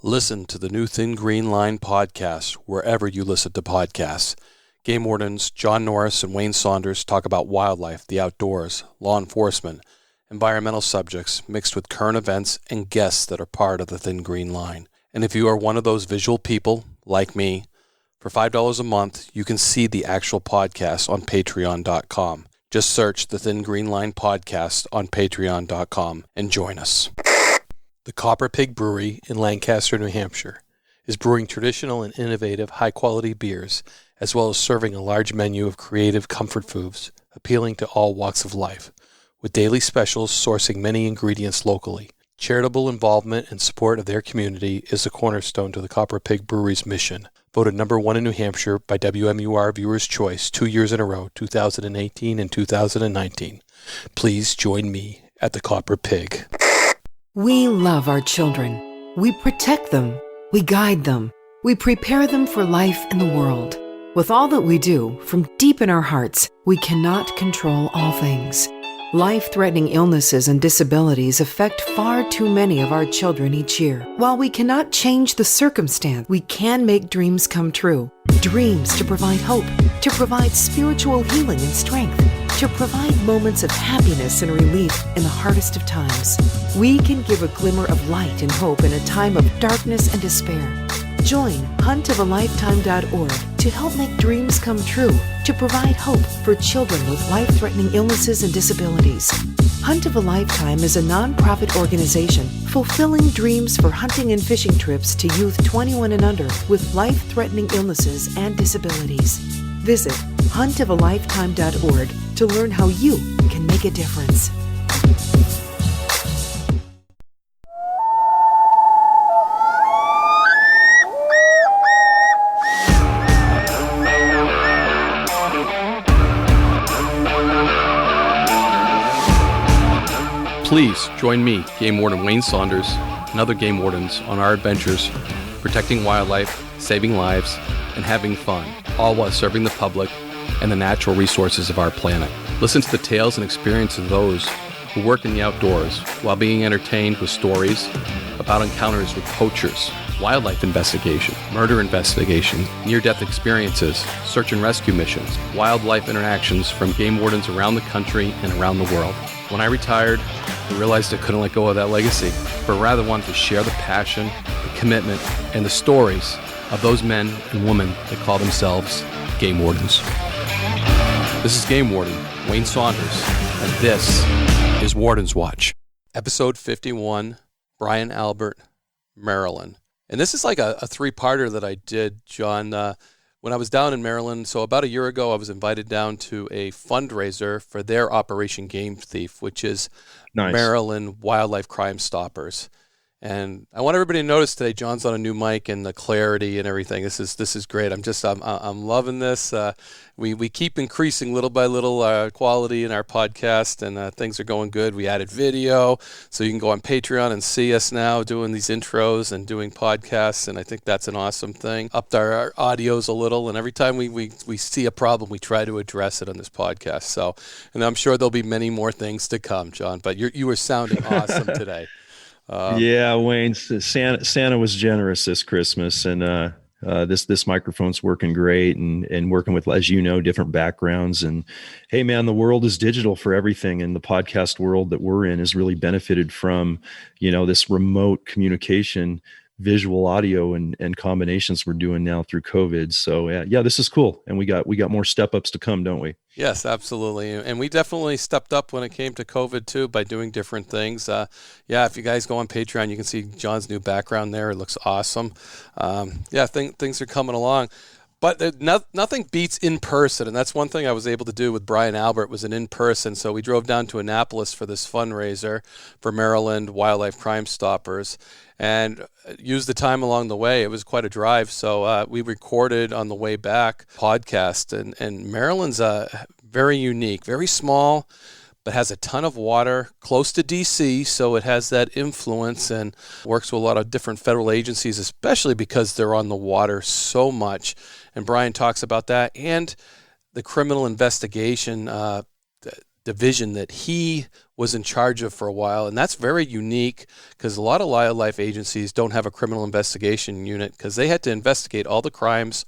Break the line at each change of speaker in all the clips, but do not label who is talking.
Listen to the new Thin Green Line podcast wherever you listen to podcasts. Game wardens John Norris and Wayne Saunders talk about wildlife, the outdoors, law enforcement, environmental subjects mixed with current events and guests that are part of the Thin Green Line. And if you are one of those visual people, like me, for $5 a month, you can see the actual podcast on patreon.com. Just search the Thin Green Line podcast on patreon.com and join us. The Copper Pig Brewery in Lancaster, New Hampshire, is brewing traditional and innovative high-quality beers, as well as serving a large menu of creative comfort foods appealing to all walks of life, with daily specials sourcing many ingredients locally. Charitable involvement and support of their community is the cornerstone to the Copper Pig Brewery's mission. Voted number 1 in New Hampshire by WMUR Viewers' Choice 2 years in a row, 2018 and 2019. Please join me at the Copper Pig.
We love our children. We protect them. We guide them. We prepare them for life in the world. With all that we do, from deep in our hearts, we cannot control all things. Life-threatening illnesses and disabilities affect far too many of our children each year. While we cannot change the circumstance, we can make dreams come true. Dreams to provide hope, to provide spiritual healing and strength, to provide moments of happiness and relief in the hardest of times. We can give a glimmer of light and hope in a time of darkness and despair. Join huntofalifetime.org to help make dreams come true, to provide hope for children with life-threatening illnesses and disabilities. Hunt of a Lifetime is a non-profit organization fulfilling dreams for hunting and fishing trips to youth 21 and under with life-threatening illnesses and disabilities. Visit huntofalifetime.org to learn how you can make a difference.
Please join me, Game Warden Wayne Saunders, and other game wardens on our adventures protecting wildlife, saving lives, and having fun, all while serving the public and the natural resources of our planet. Listen to the tales and experiences of those who work in the outdoors while being entertained with stories about encounters with poachers, wildlife investigation, murder investigation, near-death experiences, search and rescue missions, wildlife interactions from game wardens around the country and around the world. When I retired, I realized I couldn't let go of that legacy, but rather wanted to share the passion, the commitment, and the stories of those men and women that call themselves game wardens. This is Game Warden Wayne Saunders, and this is Warden's Watch. Episode 51, Brian Albert, Maryland. And this is like a three-parter that I did, John, when I was down in Maryland. So about a year ago, I was invited down to a fundraiser for their Operation Game Thief, which is nice. Maryland Wildlife Crimestoppers. And I want everybody to notice today, John's on a new mic and the clarity and everything. This is great. I'm loving this. We keep increasing little by little quality in our podcast, and things are going good. We added video, so you can go on Patreon and see us now doing these intros and doing podcasts, and I think that's an awesome thing. Upped our audios a little, and every time we see a problem, we try to address it on this podcast. So, and I'm sure there'll be many more things to come, John. But you were sounding awesome today.
Yeah, Wayne, Santa was generous this Christmas, and this microphone's working great, and working with, as you know, different backgrounds. And hey, man, the world is digital for everything, and the podcast world that we're in has really benefited from, this remote communication, visual, audio, and combinations we're doing now through COVID. So yeah, this is cool, and we got more step ups to come, don't we?
Yes, absolutely. And we definitely stepped up when it came to COVID too by doing different things. If you guys go on Patreon, you can see John's new background there. It looks awesome. Things are coming along. But nothing beats in person, and that's one thing I was able to do with Brian Albert was an in-person. So we drove down to Annapolis for this fundraiser for Maryland Wildlife Crimestoppers and used the time along the way. It was quite a drive, so we recorded on the way back podcast. And Maryland's very unique, very small, but has a ton of water, close to D.C., so it has that influence and works with a lot of different federal agencies, especially because they're on the water so much. And Brian talks about that and the criminal investigation division that he was in charge of for a while. And that's very unique because a lot of wildlife agencies don't have a criminal investigation unit because they had to investigate all the crimes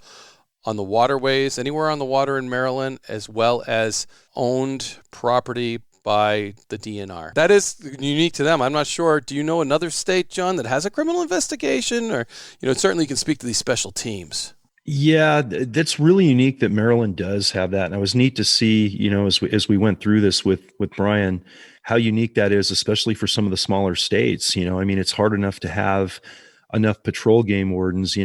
on the waterways, anywhere on the water in Maryland, as well as owned property by the DNR. That is unique to them. I'm not sure. Do you know another state, John, that has a criminal investigation? Or, certainly you can speak to these special teams.
Yeah, that's really unique that Maryland does have that. And it was neat to see, as we went through this with Brian, how unique that is, especially for some of the smaller states. It's hard enough to have enough patrol game wardens,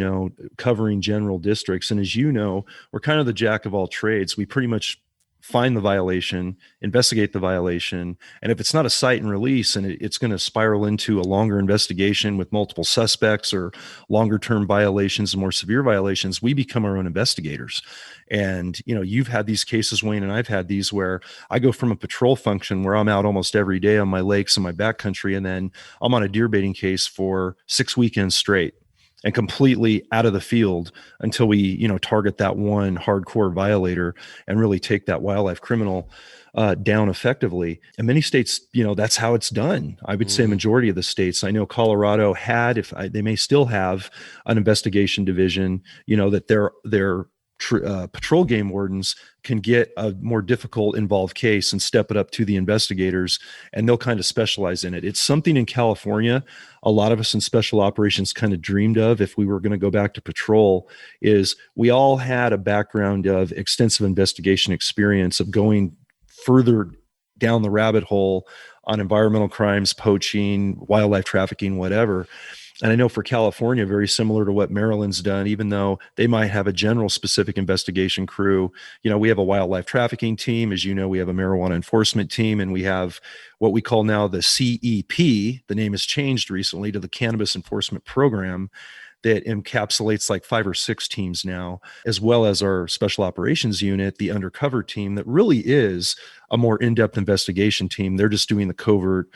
covering general districts. And as you know, we're kind of the jack of all trades. We pretty much find the violation, investigate the violation, and if it's not a cite and release and it's going to spiral into a longer investigation with multiple suspects or longer term violations and more severe violations, we become our own investigators. And, you've had these cases, Wayne, and I've had these where I go from a patrol function where I'm out almost every day on my lakes and my backcountry, and then I'm on a deer baiting case for 6 weekends straight and completely out of the field until we, target that one hardcore violator and really take that wildlife criminal down effectively. And many states, that's how it's done. I would say majority of the states. I know Colorado had, they may still have an investigation division, that their patrol game wardens can get a more difficult involved case and step it up to the investigators, and they'll kind of specialize in it. It's something in California a lot of us in special operations kind of dreamed of if we were going to go back to patrol, is we all had a background of extensive investigation experience of going further down the rabbit hole on environmental crimes, poaching, wildlife trafficking, whatever. And I know for California, very similar to what Maryland's done, even though they might have a general specific investigation crew, we have a wildlife trafficking team. As you know, we have a marijuana enforcement team, and we have what we call now the CEP. The name has changed recently to the Cannabis Enforcement Program, that encapsulates like 5 or 6 teams now, as well as our special operations unit, the undercover team, that really is a more in-depth investigation team. They're just doing the covert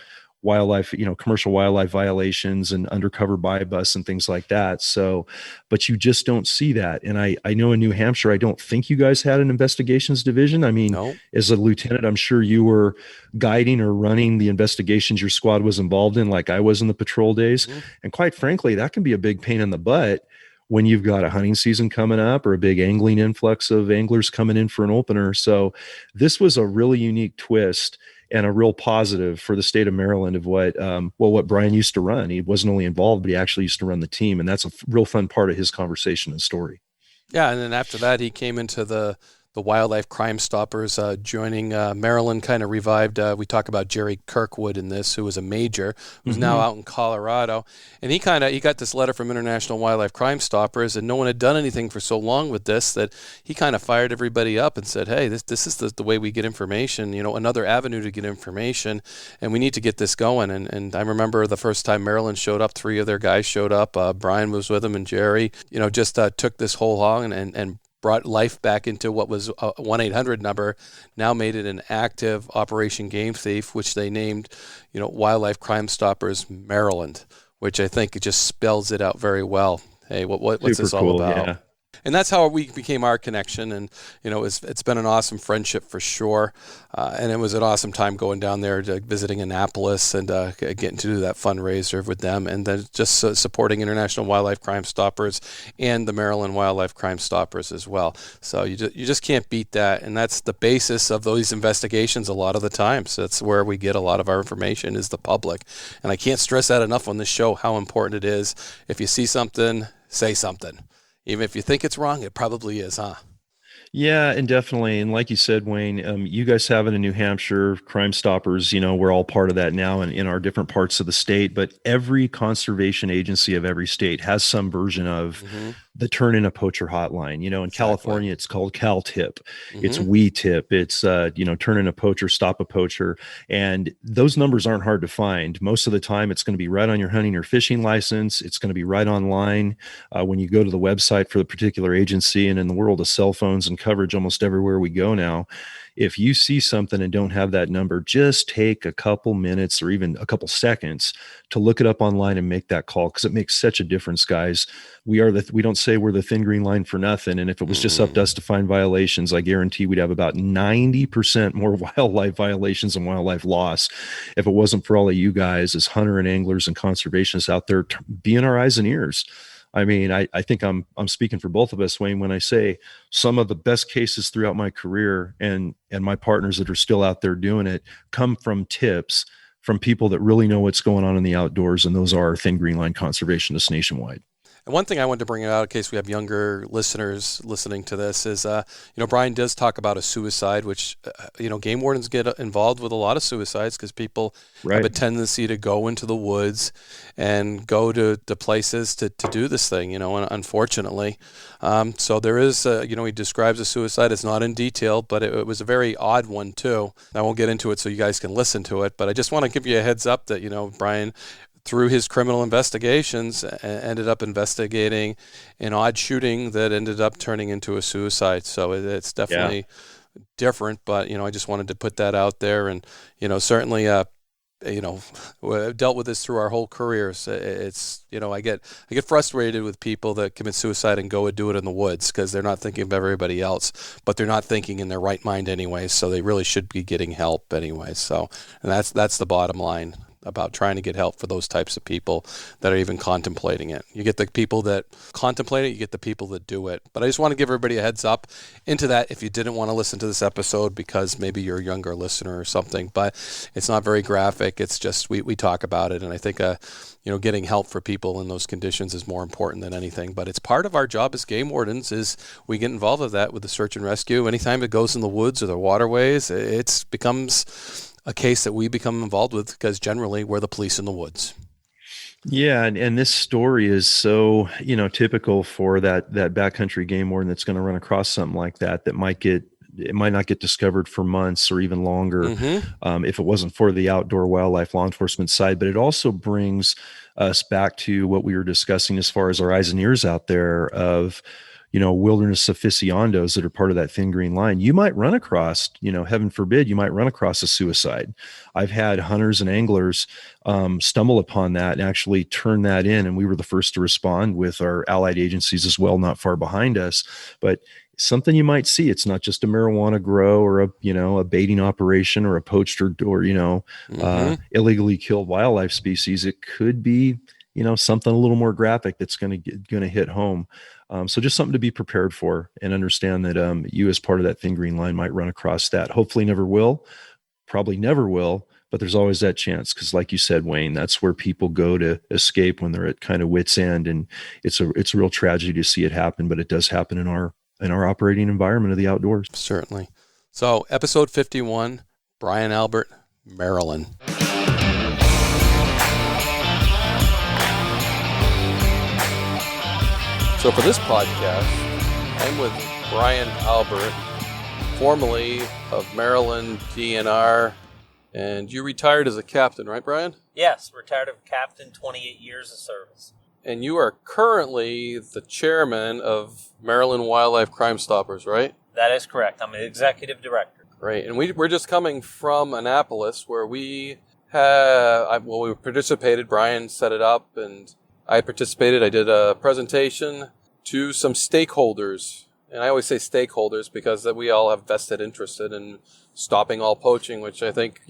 wildlife, commercial wildlife violations and undercover buy bus and things like that. So, but you just don't see that. And I know in New Hampshire, I don't think you guys had an investigations division. I mean, no. As a lieutenant, I'm sure you were guiding or running the investigations your squad was involved in, like I was in the patrol days. Mm-hmm. And quite frankly, that can be a big pain in the butt when you've got a hunting season coming up or a big angling influx of anglers coming in for an opener. So this was a really unique twist and a real positive for the state of Maryland of what Brian used to run. He wasn't only involved, but he actually used to run the team. And that's a real fun part of his conversation and story.
Yeah. And then after that, he came into the Wildlife Crimestoppers, joining Maryland, kind of revived. We talk about Jerry Kirkwood in this, who was a major, who's now out in Colorado. And he got this letter from International Wildlife Crimestoppers, and no one had done anything for so long with this that he kind of fired everybody up and said, hey, this is the way we get information, another avenue to get information, and we need to get this going. And I remember the first time Maryland showed up, 3 of their guys showed up. Brian was with them, and Jerry, just took this whole hog and brought life back into what was a 1-800 number, now made it an active Operation Game Thief, which they named, Wildlife Crimestoppers Maryland, which I think it just spells it out very well. Hey, what's this all about? Yeah. And that's how we became our connection. And, it's been an awesome friendship for sure. And it was an awesome time going down there, visiting Annapolis and getting to do that fundraiser with them. And then just supporting International Wildlife Crimestoppers and the Maryland Wildlife Crimestoppers as well. So you just can't beat that. And that's the basis of those investigations a lot of the time. So that's where we get a lot of our information, is the public. And I can't stress that enough on this show, how important it is. If you see something, say something. Even if you think it's wrong, it probably is, huh?
Yeah, and definitely. And like you said, Wayne, you guys have it in New Hampshire, Crimestoppers, we're all part of that now in our different parts of the state. But every conservation agency of every state has some version of the Turn In a Poacher hotline. In exactly. California, it's called CalTip. It's WeTip. It's, Turn In a Poacher, Stop a Poacher. And those numbers aren't hard to find. Most of the time, it's going to be right on your hunting or fishing license. It's going to be right online when you go to the website for the particular agency. And in the world of cell phones and coverage almost everywhere we go now, if you see something and don't have that number, just take a couple minutes or even a couple seconds to look it up online and make that call, because it makes such a difference, guys. We don't say we're the thin green line for nothing. And if it was just up to us to find violations, I guarantee we'd have about 90% more wildlife violations and wildlife loss if it wasn't for all of you guys as hunter and anglers and conservationists out there being our eyes and ears. I mean, I think I'm speaking for both of us, Wayne, when I say some of the best cases throughout my career and my partners that are still out there doing it come from tips from people that really know what's going on in the outdoors. And those are thin green line conservationists nationwide.
And one thing I wanted to bring out in case we have younger listeners listening to this is, Brian does talk about a suicide, which, game wardens get involved with a lot of suicides because people have a tendency to go into the woods and go to places to do this thing, unfortunately. So there is, he describes a suicide. It's not in detail, but it was a very odd one too. I won't get into it so you guys can listen to it, but I just want to give you a heads up that, Brian, through his criminal investigations, ended up investigating an odd shooting that ended up turning into a suicide. So it's definitely different, but, I just wanted to put that out there. And, certainly, we've dealt with this through our whole careers. It's, I get frustrated with people that commit suicide and go and do it in the woods because they're not thinking of everybody else, but they're not thinking in their right mind anyway. So they really should be getting help anyway. So, and that's the bottom line about trying to get help for those types of people that are even contemplating it. You get the people that contemplate it, you get the people that do it. But I just want to give everybody a heads up into that if you didn't want to listen to this episode because maybe you're a younger listener or something, but it's not very graphic. It's just, we talk about it. And I think, getting help for people in those conditions is more important than anything. But it's part of our job as game wardens is we get involved with that with the search and rescue. Anytime it goes in the woods or the waterways, it becomes a case that we become involved with because generally we're the police in the woods.
Yeah. And this story is so, typical for that backcountry game warden that's going to run across something like that might not get discovered for months or even longer if it wasn't for the outdoor wildlife law enforcement side. But it also brings us back to what we were discussing as far as our eyes and ears out there of, wilderness aficionados that are part of that thin green line. You might run across, heaven forbid, you might run across a suicide. I've had hunters and anglers stumble upon that and actually turn that in. And we were the first to respond with our allied agencies as well, not far behind us. But something you might see, it's not just a marijuana grow or a baiting operation or a poached or illegally killed wildlife species. It could be, something a little more graphic that's going to hit home. So just something to be prepared for and understand that you as part of that thin green line might run across that. Hopefully never will, probably never will, but there's always that chance. Because like you said, Wayne, that's where people go to escape when they're at kind of wit's end. And it's a real tragedy to see it happen, but it does happen in our operating environment of the outdoors.
Certainly. So episode 51, Brian Albert, Maryland. So for this podcast, I'm with Brian Albert, formerly of Maryland DNR, and you retired as a captain, right, Brian?
Yes, retired as a captain, 28 years of service.
And you are currently the chairman of Maryland Wildlife Crimestoppers, right?
That is correct. I'm the executive director.
Great. And we're just coming from Annapolis where we participated. Brian set it up and I participated. I did a presentation to some stakeholders. And I always say stakeholders because we all have vested interest in stopping all poaching, which I think,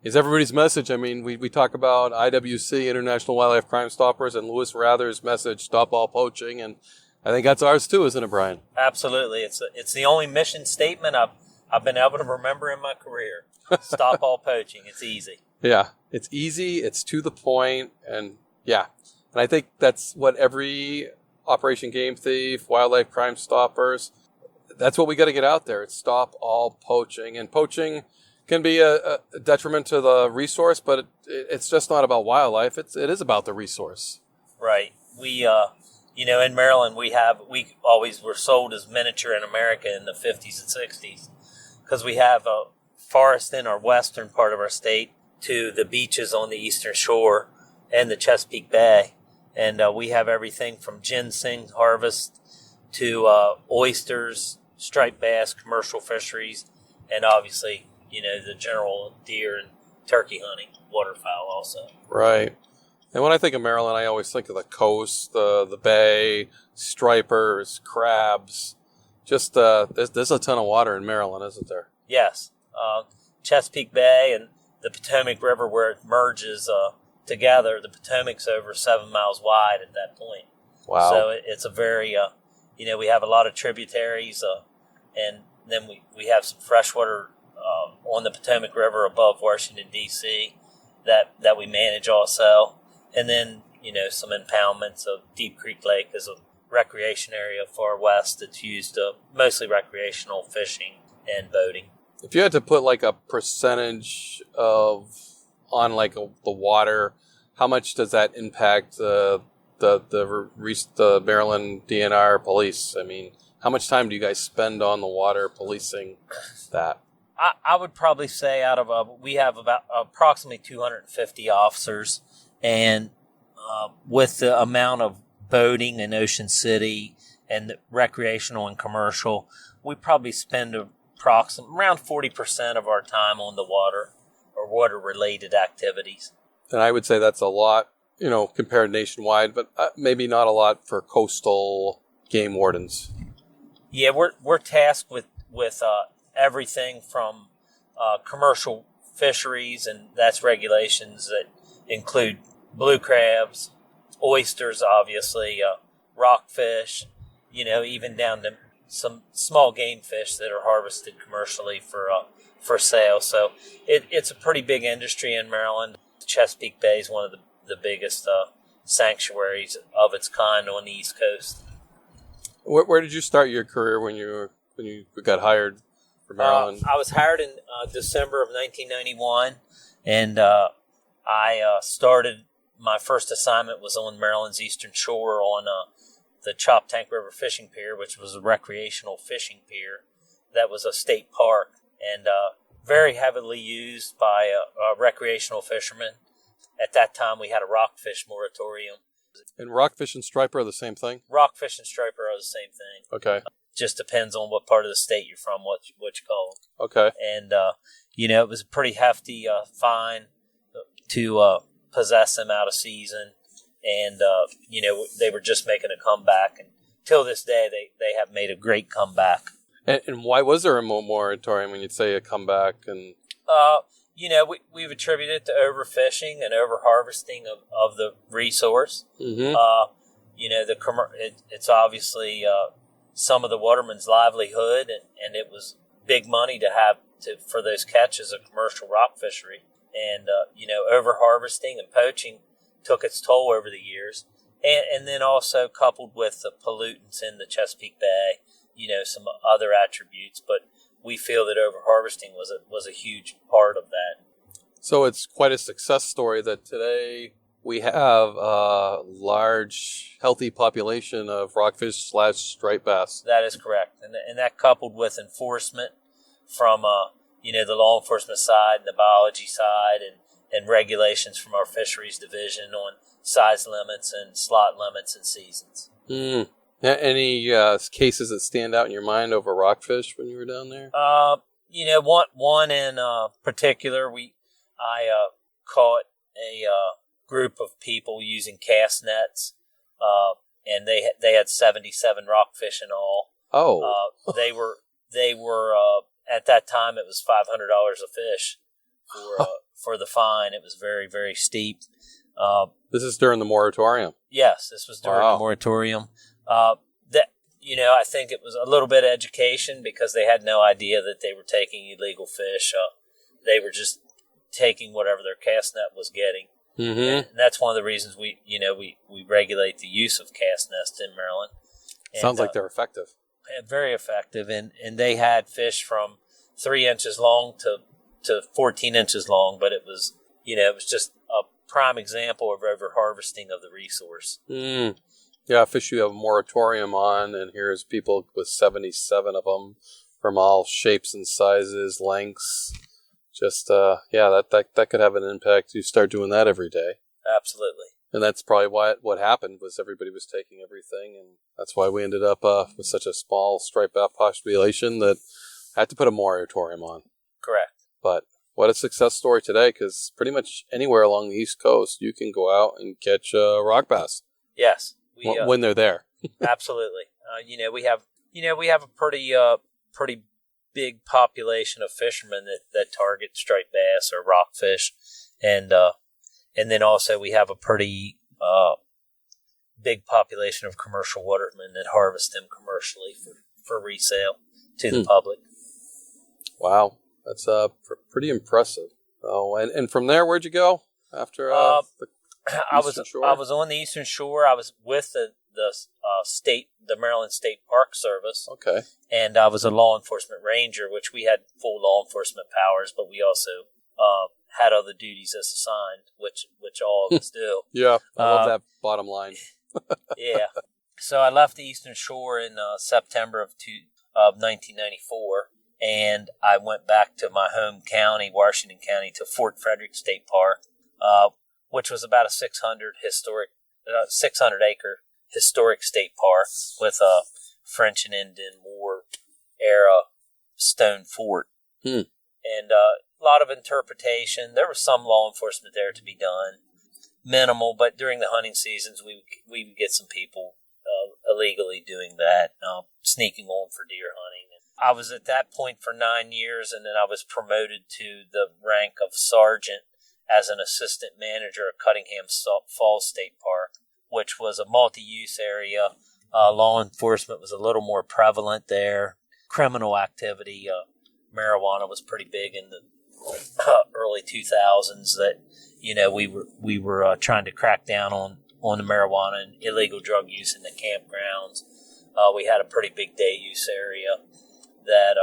is everybody's message. I mean, we talk about IWC, International Wildlife Crimestoppers, and Lewis Rather's message, stop all poaching. And I think that's ours too, isn't it, Brian?
Absolutely. It's the only mission statement I've been able to remember in my career. Stop all poaching. It's easy.
Yeah, it's easy. It's to the point. And yeah. And I think that's what every Operation Game Thief, Wildlife Crimestoppers, that's what we got to get out there. It's stop all poaching. And poaching can be a detriment to the resource, but it's just not about wildlife. It is about the resource.
Right. We, in Maryland, we always were sold as miniature in America in the 50s and 60s because we have a forest in our western part of our state to the beaches on the eastern shore and the Chesapeake Bay. And we have everything from ginseng harvest to oysters, striped bass, commercial fisheries, and obviously, the general deer and turkey hunting, waterfowl also.
Right. And when I think of Maryland, I always think of the coast, the bay, stripers, crabs. Just there's a ton of water in Maryland, isn't there?
Yes. Chesapeake Bay and the Potomac River, where it merges together, the Potomac's over 7 miles wide at that point.
Wow.
So it's a very, we have a lot of tributaries, and then we have some freshwater on the Potomac River above Washington, D.C. that we manage also. And then, some impoundments of Deep Creek Lake is a recreation area far west that's used mostly recreational fishing and boating.
If you had to put like a percentage on the water, how much does that impact the Maryland DNR police? I mean, how much time do you guys spend on the water policing that?
I would probably say we have about approximately 250 officers, and with the amount of boating in Ocean City and the recreational and commercial, we probably spend around 40% of our time on the water or water-related activities.
And I would say that's a lot, compared nationwide, but maybe not a lot for coastal game wardens.
Yeah, we're tasked with everything from commercial fisheries, and that's regulations that include blue crabs, oysters, obviously, rockfish, even down to some small game fish that are harvested commercially for sale. So it's a pretty big industry in Maryland. Chesapeake Bay is one of the biggest sanctuaries of its kind on the East Coast.
Where did you start your career when you got hired for Maryland?
I was hired in December of 1991, and I started. My first assignment was on Maryland's Eastern Shore on the Choptank River Fishing Pier, which was a recreational fishing pier that was a state park and very heavily used by recreational fishermen. At that time, we had a rockfish moratorium.
And rockfish and striper are the same thing?
Rockfish and striper are the same thing.
Okay.
Just depends on what part of the state you're from, what you call them.
Okay.
And, it was a pretty hefty fine to possess them out of season. And, they were just making a comeback. And till this day, they have made a great comeback.
And why was there a moratorium when you'd say a comeback? And
we've attributed it to overfishing and overharvesting of the resource.
Mm-hmm.
It's obviously some of the watermen's livelihood, and it was big money for those catches of commercial rock fishery. And, overharvesting and poaching took its toll over the years. And then also coupled with the pollutants in the Chesapeake Bay, some other attributes. But we feel that overharvesting was a huge part of that.
So it's quite a success story that today we have a large, healthy population of rockfish / striped bass.
That is correct. And that coupled with enforcement from, the law enforcement side and the biology side and regulations from our fisheries division on size limits and slot limits and seasons.
Mm. Any cases that stand out in your mind over rockfish when you were down there?
One in particular, I caught a group of people using cast nets, and they had 77 rockfish in all.
Oh,
they were at that time it was $500 a fish for the fine. It was very, very steep.
This is during the moratorium.
Yes, this was during the moratorium. I think it was a little bit of education because they had no idea that they were taking illegal fish. They were just taking whatever their cast net was getting.
Mm-hmm.
And that's one of the reasons we regulate the use of cast nets in Maryland.
Sounds like they're effective.
Very effective. And they had fish from 3 inches long to 14 inches long, but it was just a prime example of over-harvesting of the resource.
Mm. Yeah, fish you have a moratorium on, and here's people with 77 of them from all shapes and sizes, lengths. Just, that could have an impact. You start doing that every day.
Absolutely.
And that's probably what happened was everybody was taking everything, and that's why we ended up with such a small striped bass population that Had to put a moratorium on.
Correct.
But what a success story today, because pretty much anywhere along the East Coast, you can go out and catch rock bass.
Yes.
When they're there.
Absolutely. We have a pretty big population of fishermen that target striped bass or rockfish, and then also we have a pretty big population of commercial watermen that harvest them commercially for resale to the public.
Wow, that's pretty impressive. Oh, and from there, where'd you go after
I
Eastern Shore?
was on the Eastern Shore. I was with the Maryland State Park Service.
Okay.
And I was a law enforcement ranger, which we had full law enforcement powers, but we also had other duties as assigned, which all of us do.
Yeah, I love that bottom line.
Yeah. So I left the Eastern Shore in September of 1994, and I went back to my home county, Washington County, to Fort Frederick State Park, which was about a 600-acre historic state park with a French and Indian War era stone fort. And a lot of interpretation. There was some law enforcement there to be done. Minimal, but during the hunting seasons, we would get some people illegally doing that, sneaking on for deer hunting. I was at that point for 9 years, and then I was promoted to the rank of sergeant as an assistant manager at Cunningham Falls State Park, which was a multi-use area. Law enforcement was a little more prevalent there. Criminal activity, marijuana was pretty big in the early 2000s. That we were trying to crack down on the marijuana and illegal drug use in the campgrounds. We had a pretty big day use area that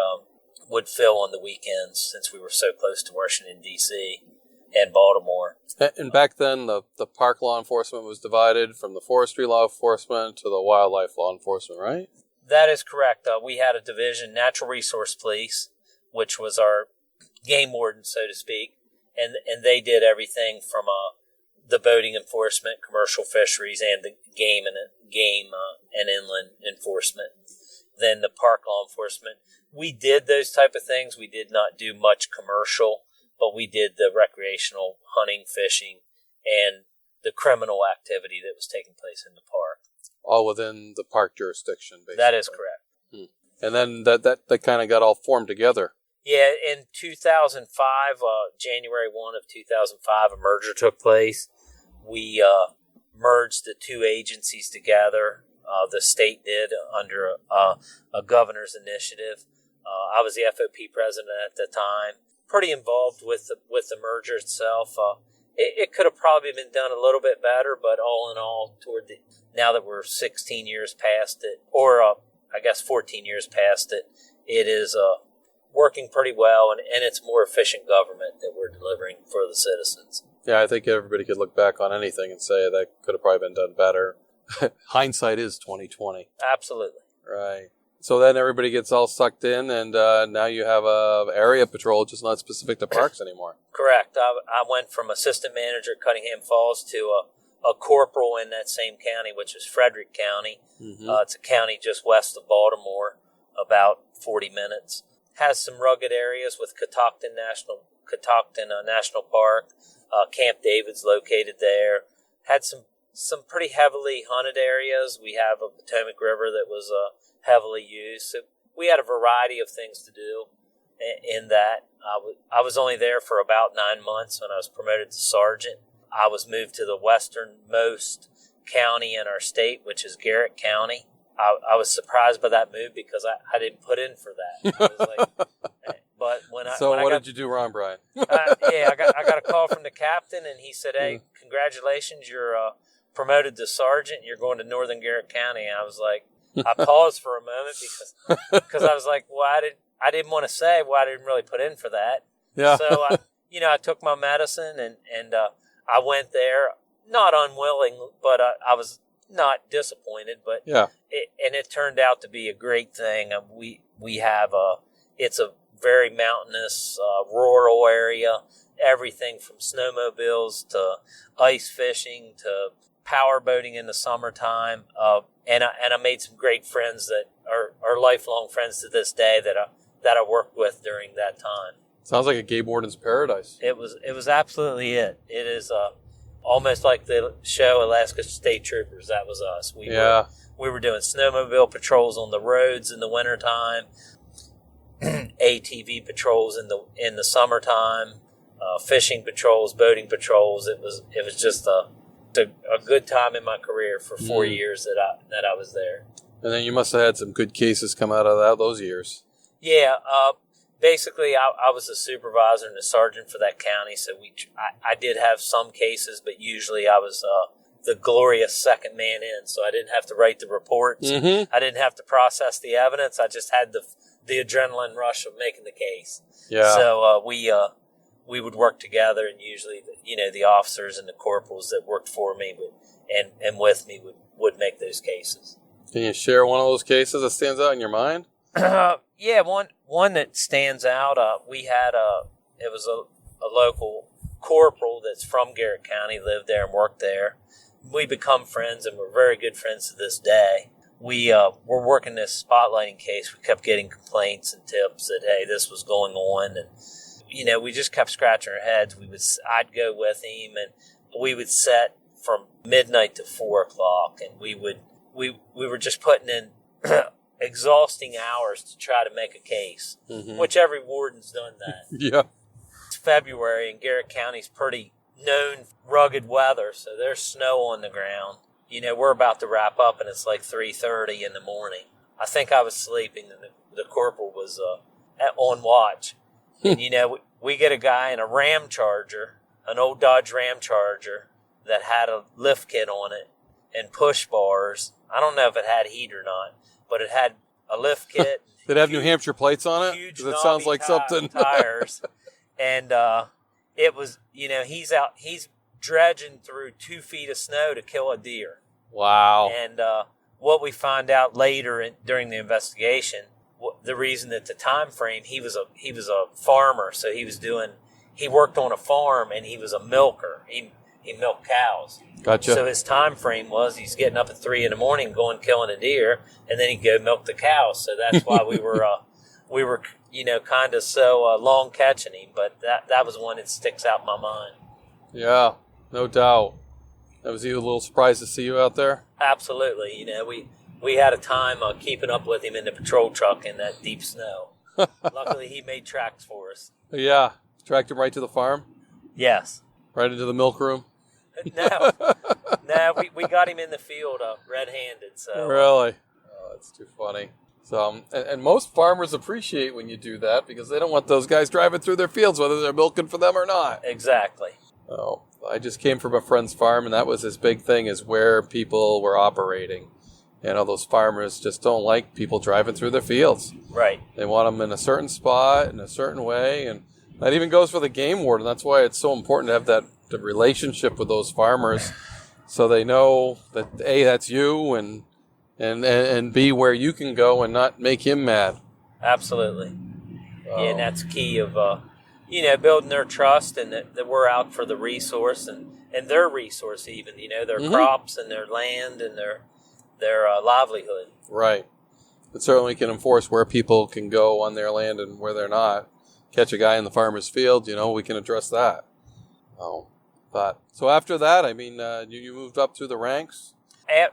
would fill on the weekends since we were so close to Washington, D.C. and Baltimore.
And back then, the park law enforcement was divided from the forestry law enforcement to the wildlife law enforcement, right?
That is correct. We had a division, Natural Resource Police, which was our game warden, so to speak, and they did everything from the boating enforcement, commercial fisheries, and the game and inland enforcement. Then the park law enforcement. We did those type of things. We did not do much commercial, but we did the recreational hunting, fishing, and the criminal activity that was taking place in the park.
All within the park jurisdiction, basically.
That is correct.
And then that kind of got all formed together.
Yeah, in 2005, January 1 of 2005, a merger took place. We merged the two agencies together. The state did under a governor's initiative. I was the FOP president at the time. Pretty involved with the merger itself. It could have probably been done a little bit better, but all in all, now that we're 16 years past it, or I guess 14 years past it, it is working pretty well, and it's more efficient government that we're delivering for the citizens.
Yeah, I think everybody could look back on anything and say that could have probably been done better. Hindsight is 20/20.
Absolutely.
Right. So then everybody gets all sucked in, and now you have a area patrol, just not specific to parks anymore.
Correct. I went from assistant manager at Cunningham Falls to a corporal in that same county, which is Frederick County. Mm-hmm. It's a county just west of Baltimore, about 40 minutes. Has some rugged areas with Catoctin National Park. Camp David's located there. Had some pretty heavily hunted areas. We have a Potomac River that was heavily used. So we had a variety of things to do in that. I was only there for about 9 months when I was promoted to sergeant. I was moved to the westernmost county in our state, which is Garrett County. I was surprised by that move because I didn't put in for that. I was like, but what
did you do wrong, Brian?
I got a call from the captain, and he said, "Hey, congratulations, you're promoted to sergeant. You're going to Northern Garrett County." And I was like, I paused for a moment because I was like, well, I didn't want to say, well, I didn't really put in for that. Yeah. So I took my medicine and I went there, not unwilling, but I was not disappointed. But
yeah,
it turned out to be a great thing. We have it's a very mountainous, rural area. Everything from snowmobiles to ice fishing to power boating in the summertime. And I made some great friends that are lifelong friends to this day that that I worked with during that time.
Sounds like a game warden's paradise.
It was absolutely it. It is almost like the show Alaska State Troopers. That was us. We were doing snowmobile patrols on the roads in the wintertime, ATV patrols in the summertime, fishing patrols, boating patrols. It was just a good time in my career for 4 years that I was there.
And then you must have had some good cases come out of those years.
Yeah. Basically, I was the supervisor and the sergeant for that county, so I did have some cases, but usually I was the glorious second man in, so I didn't have to write the reports. I didn't have to process the evidence. I just had the adrenaline rush of making the case.
Yeah.
So we would work together, and usually the officers and the corporals that worked for me and with me would make those cases.
Can you share one of those cases that stands out in your mind?
Yeah, one that stands out. We had it was a local corporal that's from Garrett County, lived there and worked there. We become friends, and we're very good friends to this day. We were working this spotlighting case. We kept getting complaints and tips that, hey, this was going on, and we just kept scratching our heads. I'd go with him, and we would set from midnight to 4:00, and we were just putting in exhausting hours to try to make a case, which every warden's done that.
Yeah.
It's February, and Garrett County's pretty known rugged weather, so there's snow on the ground. We're about to wrap up, and it's like 3:30 in the morning. I think I was sleeping, and the corporal was on watch. And, we get a guy in a Ram Charger, an old Dodge Ram Charger, that had a lift kit on it and push bars. I don't know if it had heat or not, but it had a lift kit.
Did it have New Hampshire plates on it?
Huge,
Because it sounds like something.
Tires. And it was, he's dredging through 2 feet of snow to kill a deer.
Wow.
And what we find out later during the investigation, the reason that the time frame, he was a farmer, so he worked on a farm, and he was a milker. He milked cows.
Gotcha.
So his time frame was he's getting up at 3 a.m, going killing a deer, and then he'd go milk the cows. So that's why we were kind of so long catching him. But that was one that sticks out in my mind.
Yeah, no doubt. Was he a little surprised to see you out there?
Absolutely. We had a time keeping up with him in the patrol truck in that deep snow. Luckily, he made tracks for us.
Yeah, tracked him right to the farm.
Yes.
Right into the milk room.
No, we got him in the field red-handed. So
really, that's too funny. So, and most farmers appreciate when you do that because they don't want those guys driving through their fields, whether they're milking for them or not.
Exactly.
Oh, I just came from a friend's farm, and that was his big thing: is where people were operating. Those farmers just don't like people driving through their fields.
Right.
They want them in a certain spot in a certain way, and that even goes for the game warden. That's why it's so important to have the relationship with those farmers, so they know that A, that's you, and B, where you can go and not make him mad.
Absolutely. Yeah, and that's key of building their trust, and that we're out for the resource and their resource, even their crops and their land and their livelihood.
Right. It certainly can enforce where people can go on their land and where they're not. Catch a guy in the farmer's field, we can address that. So after that, you moved up through the ranks?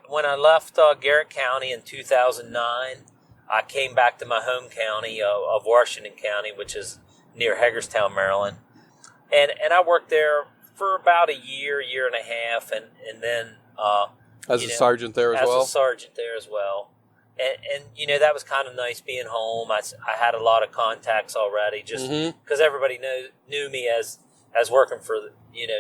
When I left Garrett County in 2009, I came back to my home county of Washington County, which is near Hagerstown, Maryland. And I worked there for about a year and a half, and then...
as a sergeant there as well?
As a sergeant there as well. And that was kind of nice being home. I had a lot of contacts already, just because everybody knew me as working for the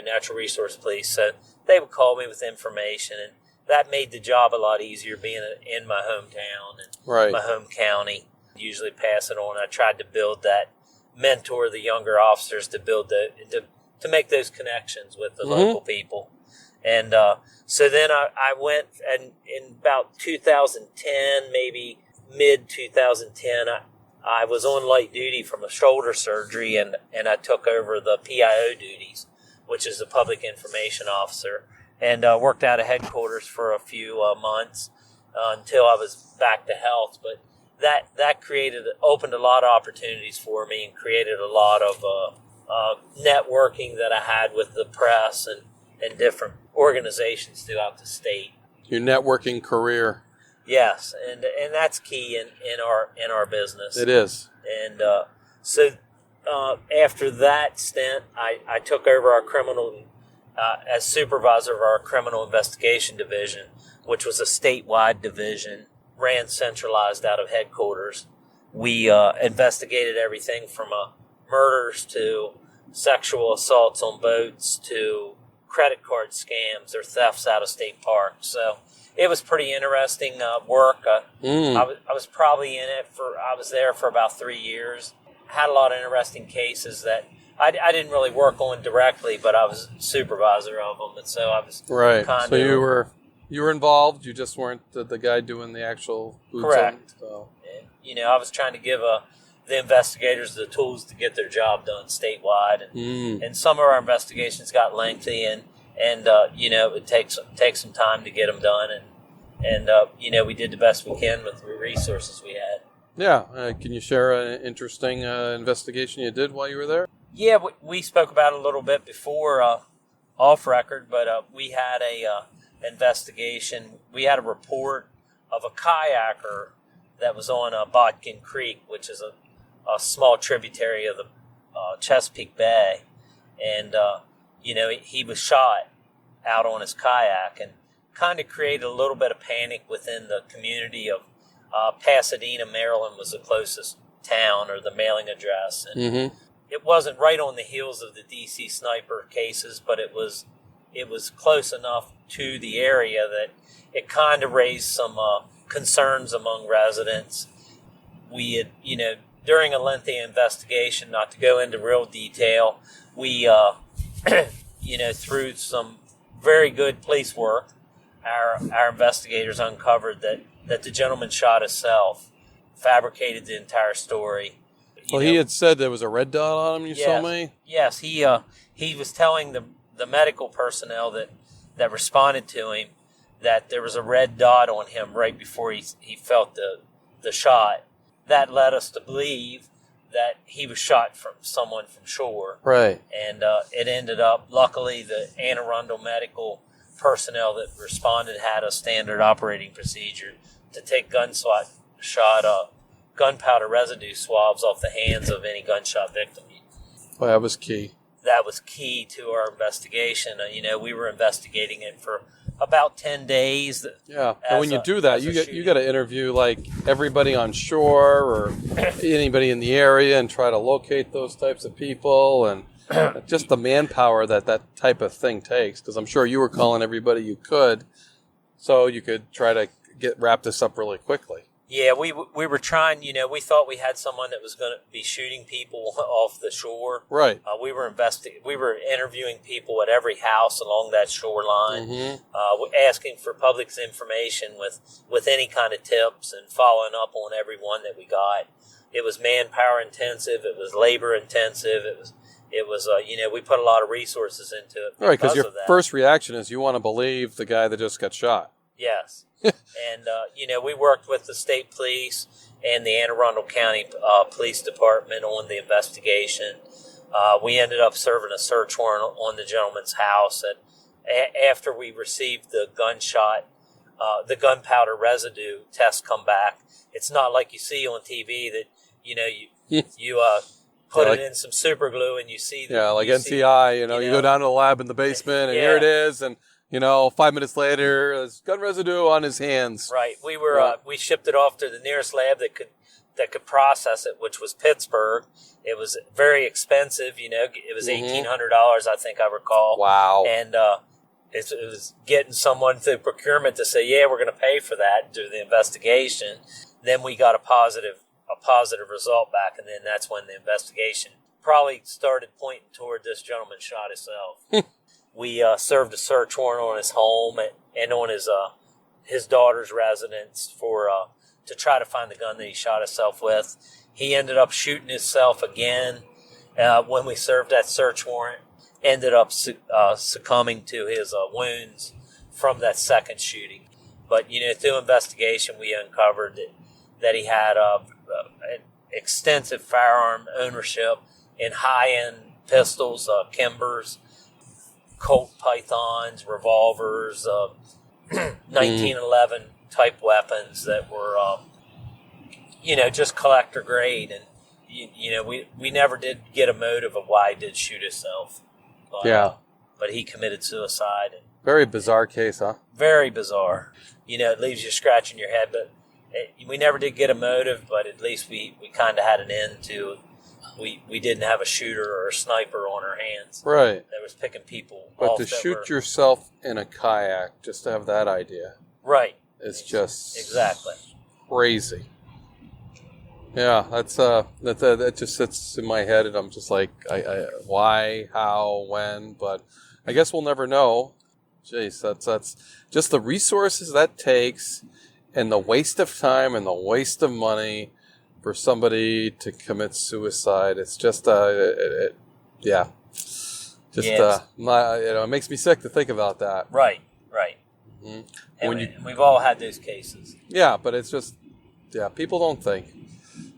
Natural Resource Police. So they would call me with information, and that made the job a lot easier being in my hometown and my home county. Usually pass it on. I tried to build that, mentor the younger officers to to make those connections with the local people. And so then I went, and in about 2010, maybe mid-2010, I was on light duty from a shoulder surgery, and I took over the PIO duties, which is the Public Information Officer, and worked out of headquarters for a few months until I was back to health. But that opened a lot of opportunities for me and created a lot of networking that I had with the press and different organizations throughout the state.
Your networking career.
Yes, and that's key in our business.
It is.
And so after that stint, I took over our as supervisor of our criminal investigation division, which was a statewide division, ran centralized out of headquarters. We investigated everything from murders to sexual assaults on boats to credit card scams or thefts out of state parks. So it was pretty interesting work. I was probably I was there for about 3 years. Had a lot of interesting cases that I didn't really work on directly, but I was supervisor of them, and so I was
right.
Kind
so
of,
you were involved. You just weren't the guy doing the actual boots
correct.
On, so.
I was trying to give the investigators the tools to get their job done statewide, and some of our investigations got lengthy, and it takes some time to get them done, and we did the best we can with the resources we had.
Yeah, can you share an interesting investigation you did while you were there?
Yeah, we spoke about it a little bit before off record, but we had a investigation. We had a report of a kayaker that was on Botkin Creek, which is a small tributary of the Chesapeake Bay, and he was shot out on his kayak, and kind of created a little bit of panic within the community of Pasadena, Maryland was the closest town or the mailing address, and it wasn't right on the heels of the D.C. sniper cases, but it was close enough to the area that it kind of raised some concerns among residents. We had, during a lengthy investigation, not to go into real detail, we, through some very good police work, our investigators uncovered that the gentleman shot himself, fabricated the entire story.
He had said there was a red dot on him, you told me?
Yes, he was telling the medical personnel that responded to him that there was a red dot on him right before he felt the shot. That led us to believe that he was shot from someone from shore.
Right.
And it ended up, luckily, the Anne Arundel medical personnel that responded had a standard operating procedure to take gunpowder residue swabs off the hands of any gunshot victim.
Well, that was key.
That was key to our investigation. We were investigating it for about 10 days.
Yeah, and when you do that, you got to interview like everybody on shore or anybody in the area and try to locate those types of people and just the manpower that type of thing takes. Because I'm sure you were calling everybody you could, so you could try to wrap this up really quickly.
Yeah, we were trying, we thought we had someone that was going to be shooting people off the shore.
Right.
We were interviewing people at every house along that shoreline, asking for public's information with any kind of tips and following up on every one that we got. It was manpower intensive. It was labor intensive. It was we put a lot of resources into it.
Right, because your first reaction is you want to believe the guy that just got shot.
Yes. And, we worked with the state police and the Anne Arundel County Police Department on the investigation. We ended up serving a search warrant on the gentleman's house. After we received the the gunpowder residue test come back. It's not like you see on TV that, you put it in some super glue and you see.
Like NCI, you go down to the lab in the basement and here it is. And 5 minutes later, there's gun residue on his hands.
Right. We were we shipped it off to the nearest lab that could process it, which was Pittsburgh. It was very expensive. It was $1,800, I think I recall.
Wow.
And it was getting someone through procurement to say, yeah, we're going to pay for that and do the investigation. Then we got a positive result back, and then that's when the investigation probably started pointing toward this gentleman shot himself. We served a search warrant on his home and on his daughter's residence to try to find the gun that he shot himself with. He ended up shooting himself again when we served that search warrant. Ended up succumbing to his wounds from that second shooting. But through investigation, we uncovered that he had extensive firearm ownership in high-end pistols, Kimbers, Colt Pythons, revolvers, 1911 type weapons that were, just collector grade. And, we never did get a motive of why he did shoot himself. But he committed suicide. And
Very bizarre case, huh?
very bizarre. It leaves you scratching your head. But we never did get a motive, but at least we kind of had an end to. We didn't have a shooter or a sniper on our hands.
Right.
That was picking people
But
off
to
that
shoot yourself in a kayak, just to have that idea,
right.
it's just
Exactly.
crazy. Yeah, that just sits in my head, and I'm just like, why, how, when? But I guess we'll never know. Jeez, that's just the resources that takes, and the waste of time and the waste of money for somebody to commit suicide. It's just, it makes me sick to think about that.
Right.
Mm-hmm.
And we've all had those cases.
Yeah, but it's just, people don't think.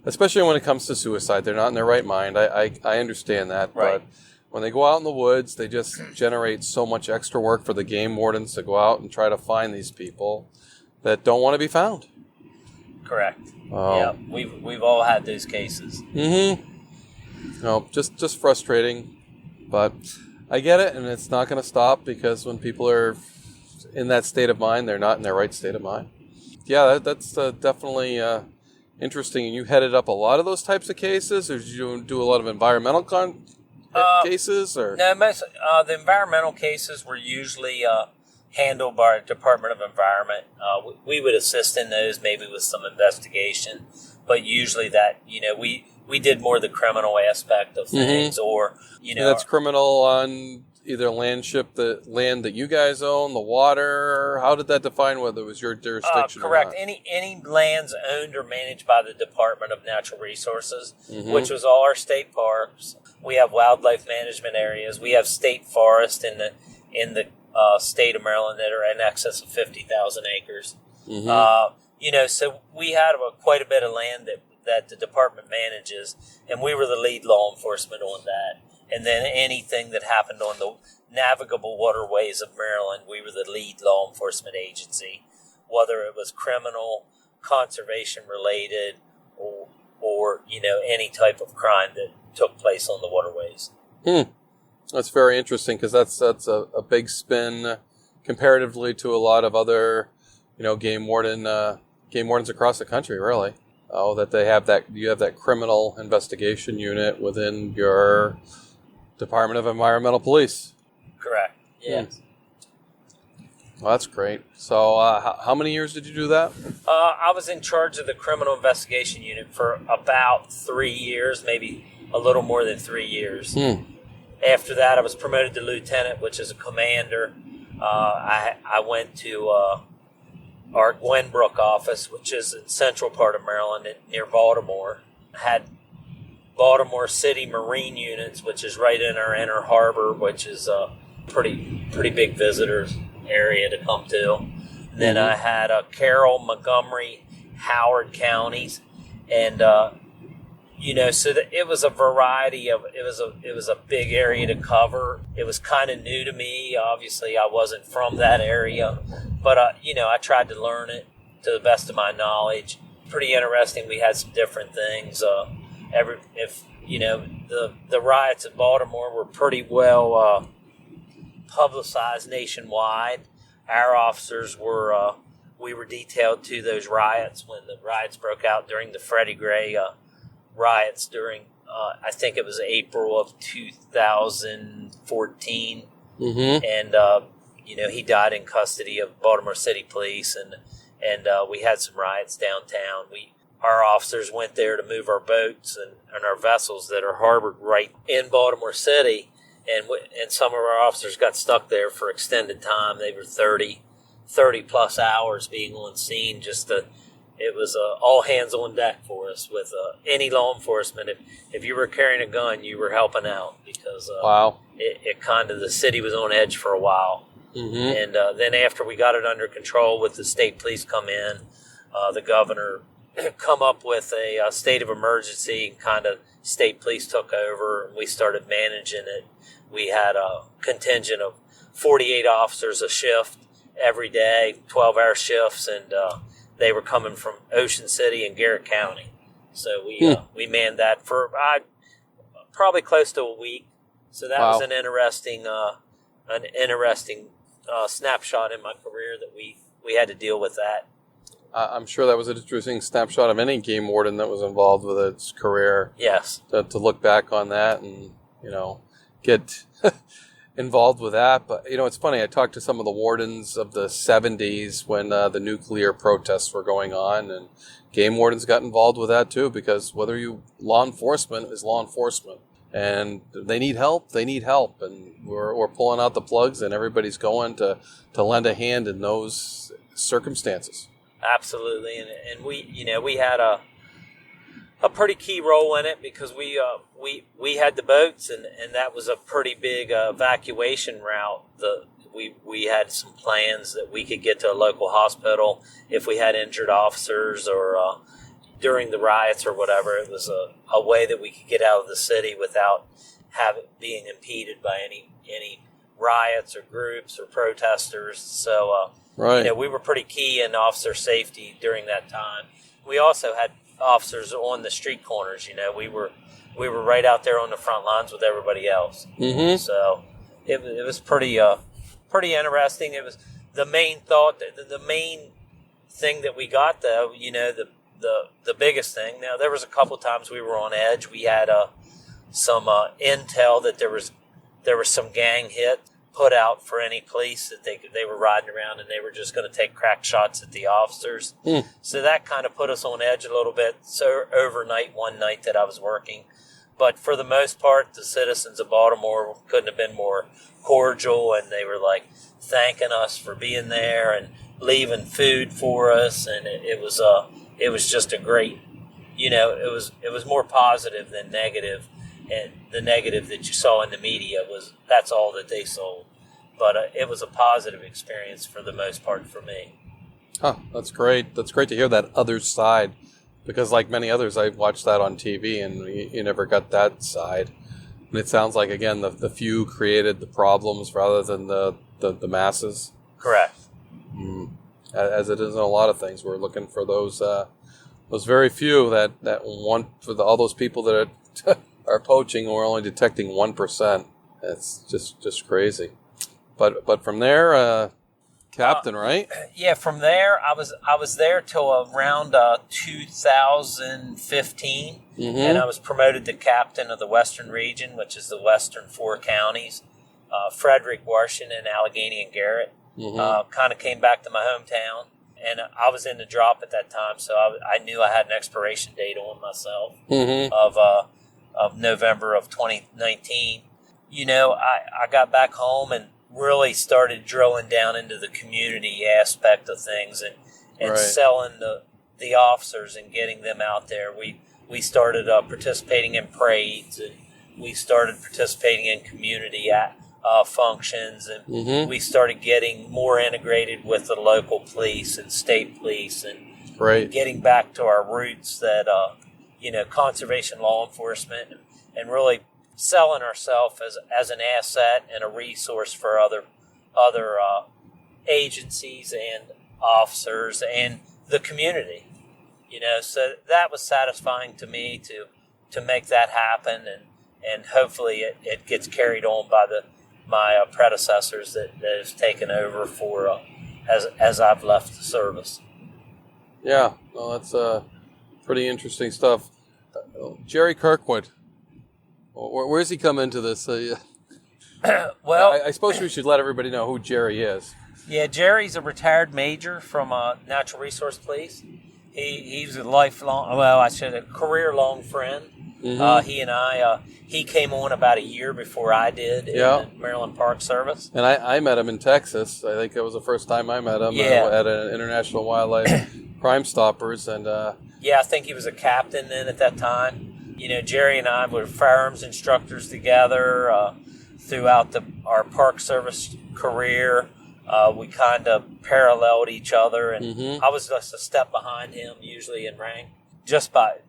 Especially when it comes to suicide. They're not in their right mind. I understand that.
Right.
But when they go out in the woods, they just generate so much extra work for the game wardens to go out and try to find these people that don't want to be found.
Correct. Yeah, we've all had those cases.
Mm-hmm. No, just frustrating. But I get it, and it's not going to stop, because when people are in that state of mind, they're not in their right state of mind. Yeah, that's definitely interesting. And you headed up a lot of those types of cases, or did you do a lot of environmental cases? Or
no, most the environmental cases were usually handled by our Department of Environment. We would assist in those, maybe with some investigation, but usually that we did more the criminal aspect of things, or
that's criminal on either land that you guys own, the water. How did that define whether it was your jurisdiction?
Correct.
Or not?
Any lands owned or managed by the Department of Natural Resources, which was all our state parks. We have wildlife management areas. We have state forest in the state of Maryland that are in excess of 50,000 acres. So we had quite a bit of land that the department manages, and we were the lead law enforcement on that. And then anything that happened on the navigable waterways of Maryland, we were the lead law enforcement agency, whether it was criminal, conservation related, or any type of crime that took place on the waterways.
That's very interesting, because that's a big spin comparatively to a lot of other game wardens across the country, really. That you have that criminal investigation unit within your Department of Environmental Police.
Correct. Yes.
Well, that's great. So how many years did you do that?
I was in charge of the criminal investigation unit for about 3 years, maybe a little more than 3 years. After that, I was promoted to lieutenant, which is a commander. I went to our Gwenbrook office, which is in central part of Maryland near Baltimore. I had Baltimore City Marine units, which is right in our inner harbor, which is a pretty big visitors area to come to. Then I had Carroll, Montgomery, Howard counties, and so it was a variety of it was a big area to cover. It was kind of new to me. Obviously, I wasn't from that area, but I tried to learn it to the best of my knowledge. Pretty interesting. We had some different things. The riots in Baltimore were pretty well publicized nationwide. Our officers we were detailed to those riots when the riots broke out during the Freddie Gray riots during I think it was April of 2014, and he died in custody of Baltimore City Police, and we had some riots downtown. Our officers went there to move our boats and our vessels that are harbored right in Baltimore City, and some of our officers got stuck there for extended time. They were 30 plus hours being on scene. It was all hands on deck for us with any law enforcement. If you were carrying a gun, you were helping out, because
wow,
it kind of, the city was on edge for a while. And then after we got it under control with the state police come in, the governor come up with a state of emergency, and kind of state police took over and we started managing it. We had a contingent of 48 officers a shift every day, 12-hour shifts, and they were coming from Ocean City and Garrett County. So we manned that for probably close to a week. So that was an interesting snapshot in my career that we had to deal with that.
I'm sure that was an interesting snapshot of any game warden that was involved with its career.
Yes.
To look back on that and, get involved with that. But, it's funny. I talked to some of the wardens of the 70s when the nuclear protests were going on, and game wardens got involved with that too, because law enforcement is law enforcement. And they need help. And we're pulling out the plugs, and everybody's going to lend a hand in those circumstances.
Absolutely, and we had a pretty key role in it, because we had the boats, and that was a pretty big evacuation route. We had some plans that we could get to a local hospital if we had injured officers, or during the riots or whatever. It was a way that we could get out of the city without being impeded by any riots or groups or protesters. So. Right. We were pretty key in officer safety during that time. We also had officers on the street corners. We were right out there on the front lines with everybody else. Mm-hmm. So it was pretty interesting. It was the main thought, the main thing that we got, though. The biggest thing. Now, there was a couple times we were on edge. We had some intel that there was some gang hit put out for any police, that they were riding around and they were just going to take crack shots at the officers. So that kind of put us on edge a little bit. So overnight, one night that I was working. But for the most part, the citizens of Baltimore couldn't have been more cordial, and they were like thanking us for being there and leaving food for us. And it was just a great, it was more positive than negative. And the negative that you saw in the media that's all that they sold. But it was a positive experience for the most part for me.
Oh, that's great. That's great to hear that other side, because like many others, I watched that on TV and you never got that side. And it sounds like, again, the few created the problems rather than the masses.
Correct.
As it is in a lot of things, we're looking for those very few that want, for all those people that are poaching, and we're only detecting 1%. It's just crazy. But from there, captain, right?
Yeah, from there, I was there till around 2015, and I was promoted to captain of the Western region, which is the western 4 counties, Frederick, Washington, Allegheny, and Garrett. Kind of came back to my hometown, and I was in the drop at that time, so I knew I had an expiration date on myself of November of 2019. I got back home and really started drilling down into the community aspect of things, and right. Selling the officers and getting them out there. We started participating in parades, and we started participating in community functions, and we started getting more integrated with the local police and state police, and right. Getting back to our roots that conservation law enforcement, and really selling ourselves as an asset and a resource for other agencies and officers and the community. So that was satisfying to me to make that happen, and hopefully it gets carried on by my predecessors that have taken over for as I've left the service.
Yeah, well, that's pretty interesting stuff. Jerry Kirkwood, where's he come into this? Well, I suppose we should let everybody know who Jerry is.
Yeah, Jerry's a retired major from Natural Resource Police. He's a career-long friend. He and I, he came on about a year before I did in the Maryland Park Service.
And I met him in Texas. I think it was the first time I met him at an International Wildlife Crimestoppers. And
I think he was a captain then at that time. Jerry and I were firearms instructors together throughout our Park Service career. We kind of paralleled each other, and I was just a step behind him usually in rank, just by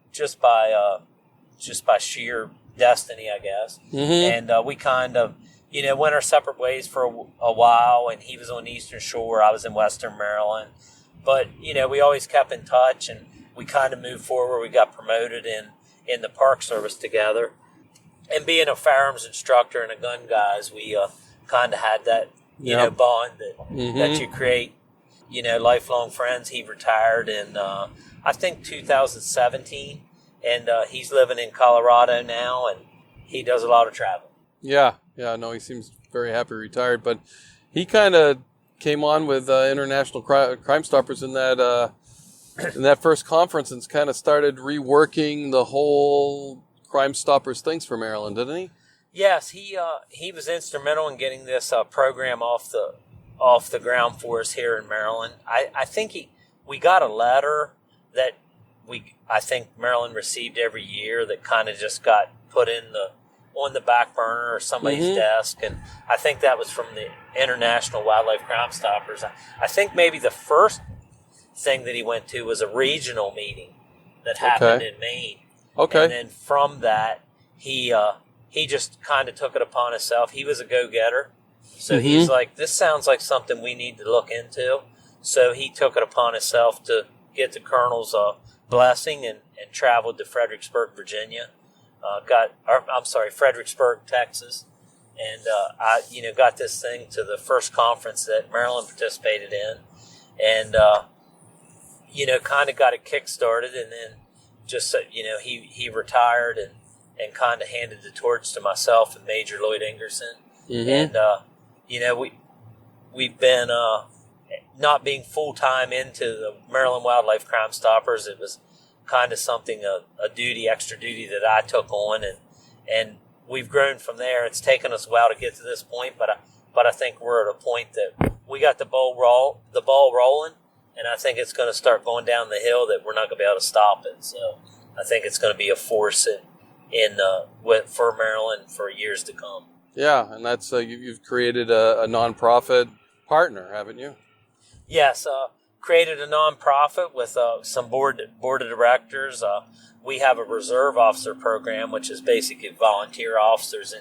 sheer destiny, I guess. And we kind of, went our separate ways for a while, and he was on the Eastern Shore, I was in Western Maryland. But, we always kept in touch, and we kind of moved forward. We got promoted in the Park Service together. And being a firearms instructor and a gun guys, we kind of had that, bond that you create, lifelong friends. He retired in, I think, 2017, and he's living in Colorado now, and he does a lot of travel.
Yeah, no, he seems very happy retired, but he kind of came on with International Crimestoppers in that first conference and kind of started reworking the whole Crimestoppers things for Maryland, didn't he?
Yes, he was instrumental in getting this program off the ground for us here in Maryland. I think we got a letter that I think Maryland received every year that kind of just got put on the back burner or somebody's desk, and I think that was from the International Wildlife Crimestoppers. I think maybe the first thing that he went to was a regional meeting that happened in Maine. Okay. And then from that, he just kind of took it upon himself. He was a go-getter, so he's like, this sounds like something we need to look into. So he took it upon himself to get the colonel's blessing and traveled to Fredericksburg, Virginia. Fredericksburg, Texas, and I got this thing to the first conference that Maryland participated in, and kind of got it kick-started, and then just he retired and kind of handed the torch to myself and Major Lloyd Ingerson, and we've been not being full-time into the Maryland Wildlife Crimestoppers. It was kind of something, a duty, extra duty that I took on, and we've grown from there. It's taken us a while to get to this point, but I think we're at a point that we got the ball rolling, and I think it's going to start going down the hill that we're not going to be able to stop it. So I think it's going to be a force for Maryland for years to come. Yeah, and that's you've created a nonprofit partner, haven't you? Yes. Created a nonprofit with some board of directors. We have a reserve officer program, which is basically volunteer officers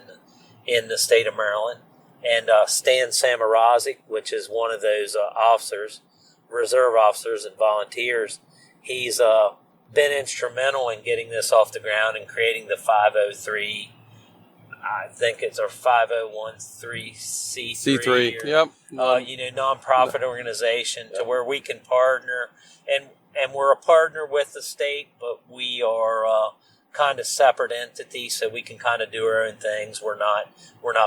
in the state of Maryland. And Stan Samarazic, which is one of those officers, reserve officers and volunteers, he's been instrumental in getting this off the ground and creating the 503. I think it's our 5013C3. C3, yep. Nonprofit organization to where we can partner, and we're a partner with the state, but we are kind of separate entities, so we can kind of do our own things. We're not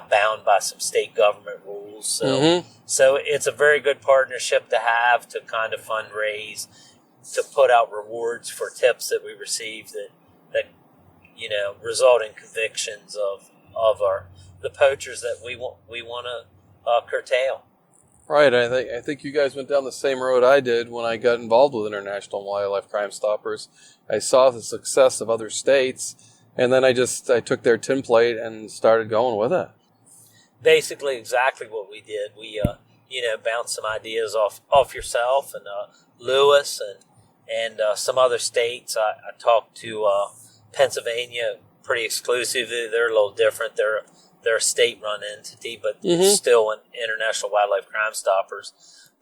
bound by some state government rules. So it's a very good partnership to have, to kind of fundraise, to put out rewards for tips that we receive that result in convictions of the poachers that we want to curtail. Right. I think you guys went down the same road I did when I got involved with International Wildlife Crimestoppers. I saw the success of other states, and then I took their template and started going with it. Basically, exactly what we did. We bounced some ideas off yourself and Lewis and some other states. I talked to Pennsylvania pretty exclusively. They're a little different. They're a state-run entity, but still an International Wildlife Crimestoppers.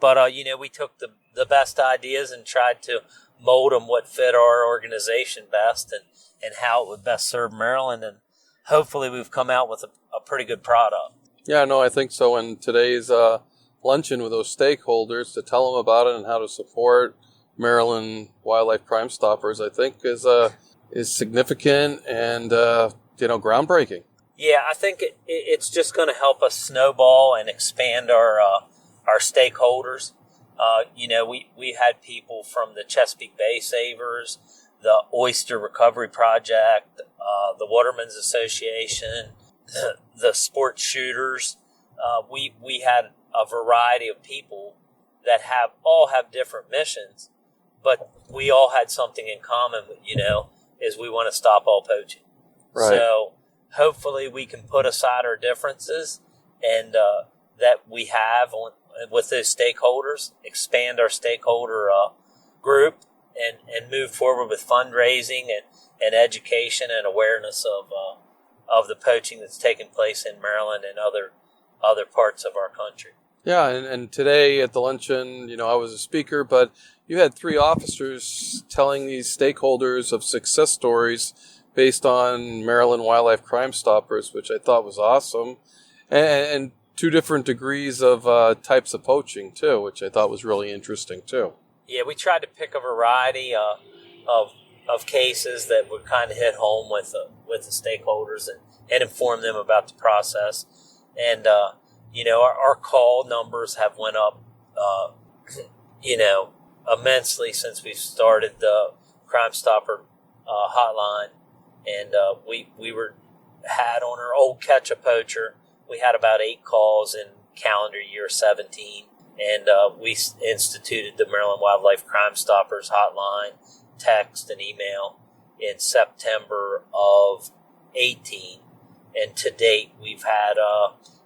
But we took the best ideas and tried to mold them what fit our organization best and how it would best serve Maryland. And hopefully we've come out with a pretty good product. Yeah, no, I think so. And today's luncheon with those stakeholders to tell them about it and how to support Maryland Wildlife Crimestoppers, I think is significant and groundbreaking. Yeah, I think it's just going to help us snowball and expand our stakeholders. We had people from the Chesapeake Bay Savers, the Oyster Recovery Project, the Watermen's Association, the sports shooters. We had a variety of people that all have different missions, but we all had something in common, is we want to stop all poaching. Right. So hopefully we can put aside our differences and that we have with those stakeholders, expand our stakeholder group, and move forward with fundraising and education and awareness of the poaching that's taking place in Maryland and other parts of our country.
Yeah, and today at the luncheon, I was a speaker, but you had 3 officers telling these stakeholders of success stories based on Maryland Wildlife Crimestoppers, which I thought was awesome, and 2 different degrees of types of poaching too, which I thought was really interesting too.
Yeah, we tried to pick a variety of cases that would kind of hit home with the stakeholders and inform them about the process. And our call numbers have went up immensely since we've started the Crimestopper hotline. And we had on our old Catch a Poacher, we had about 8 calls in calendar year 17. And we instituted the Maryland Wildlife Crimestoppers hotline, text and email in September of 18. And to date, we've had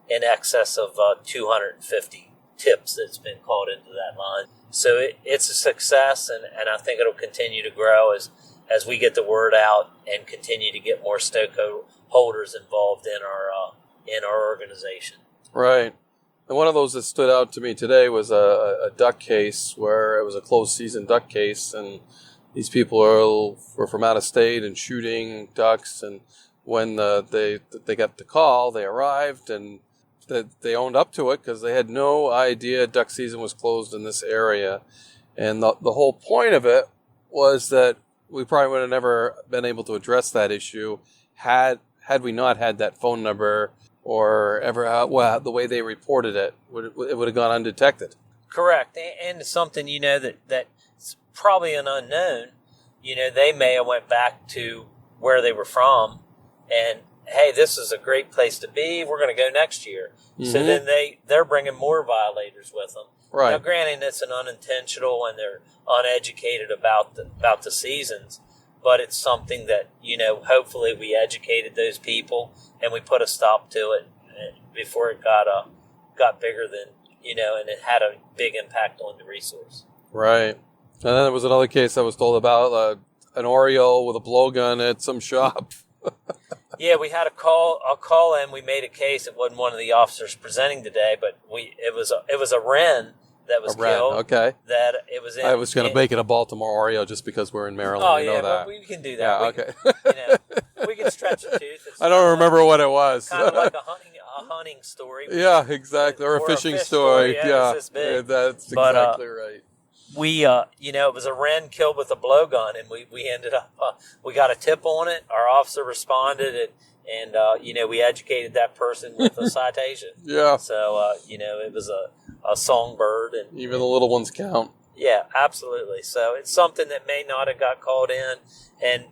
in excess of 250 tips that's been called into that line. So it's a success, and I think it'll continue to grow as we get the word out and continue to get more stakeholders involved in our organization.
Right. And one of those that stood out to me today was a duck case where it was a closed season duck case, and these people were from out of state and shooting ducks. And when they got the call, they arrived and they owned up to it because they had no idea duck season was closed in this area. And the whole point of it was that we probably would have never been able to address that issue had we not had that phone number, or ever the way they reported it would have gone undetected.
Correct. And something, that's probably an unknown. They may have went back to where they were from and, hey, this is a great place to be. We're going to go next year. Mm-hmm. So then they're bringing more violators with them.
Right.
Now, granted, it's an unintentional and they're uneducated about the seasons, but it's something that, hopefully we educated those people and we put a stop to it before it got bigger than, and it had a big impact on the resource.
Right. And then there was another case I was told about, an Oriole with a blowgun at some shop.
Yeah, we had a call in. We made a case. It wasn't one of the officers presenting today, but it was a wren that was killed.
Okay.
That it was.
I was going to make it a Baltimore Oriole just because we're in Maryland.
Oh,
you know that.
We can do that.
Yeah,
okay. We can stretch the tooth.
I don't remember what it was.
Kind of like a hunting story.
Yeah, exactly. Or a fishing story. Yeah,
it's this big.
Yeah, that's exactly right.
We, it was a wren killed with a blowgun, and we ended up, we got a tip on it. Our officer responded, and we educated that person with a citation.
Yeah.
So, it was a songbird. And
even the little ones count.
Yeah, absolutely. So it's something that may not have got called in, and,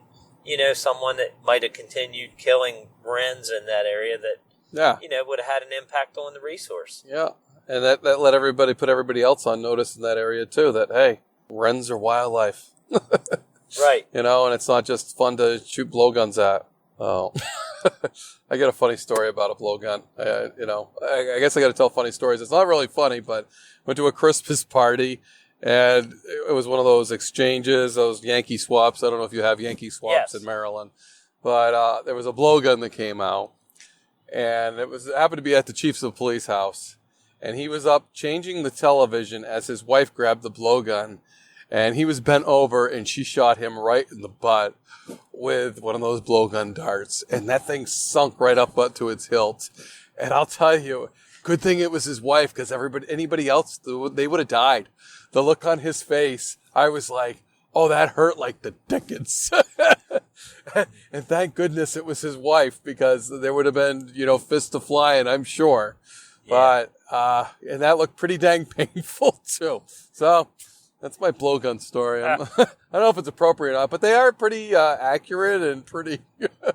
someone that might have continued killing wrens in that area that, would have had an impact on the resource.
Yeah. And that let put everybody else on notice in that area too, that, hey, wrens are wildlife.
Right.
And it's not just fun to shoot blowguns at. Oh, I got a funny story about a blowgun. I guess I got to tell funny stories. It's not really funny, but went to a Christmas party, and it was one of those exchanges, those Yankee swaps. I don't know if you have Yankee swaps in Maryland, but there was a blowgun that came out, and it happened to be at the chief's of police house. And he was up changing the television as his wife grabbed the blowgun, and he was bent over, and she shot him right in the butt with one of those blowgun darts, and that thing sunk right up to its hilt. And I'll tell you, good thing it was his wife, because anybody else, they would have died. The look on his face, I was like, oh, that hurt like the dickens. And thank goodness it was his wife, because there would have been, fists a flying, I'm sure. Yeah. But, and that looked pretty dang painful too. So that's my blowgun story. I don't know if it's appropriate or not, but they are pretty accurate and pretty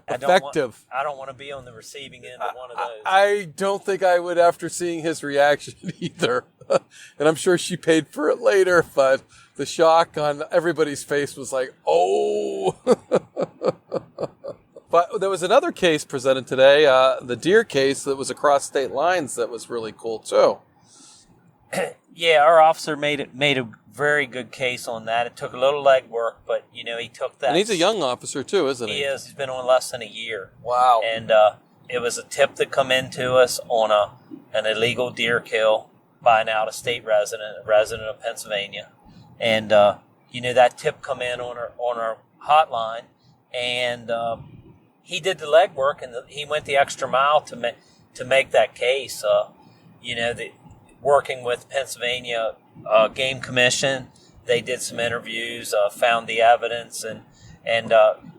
effective.
I don't want to be on the receiving end of one of those.
I don't think I would after seeing his reaction either. And I'm sure she paid for it later, but the shock on everybody's face was like, oh. But there was another case presented today, the deer case that was across state lines that was really cool too.
Yeah, our officer made a very good case on that. It took a little legwork, but he took that.
And he's a young officer too, isn't he?
He is. He's been on less than a year.
Wow.
And it was a tip that come into us on an illegal deer kill by an out-of-state resident, a resident of Pennsylvania, and that tip come in on our hotline, and he did the legwork, and he went the extra mile to make that case. Working with Pennsylvania Game Commission, they did some interviews, found the evidence, and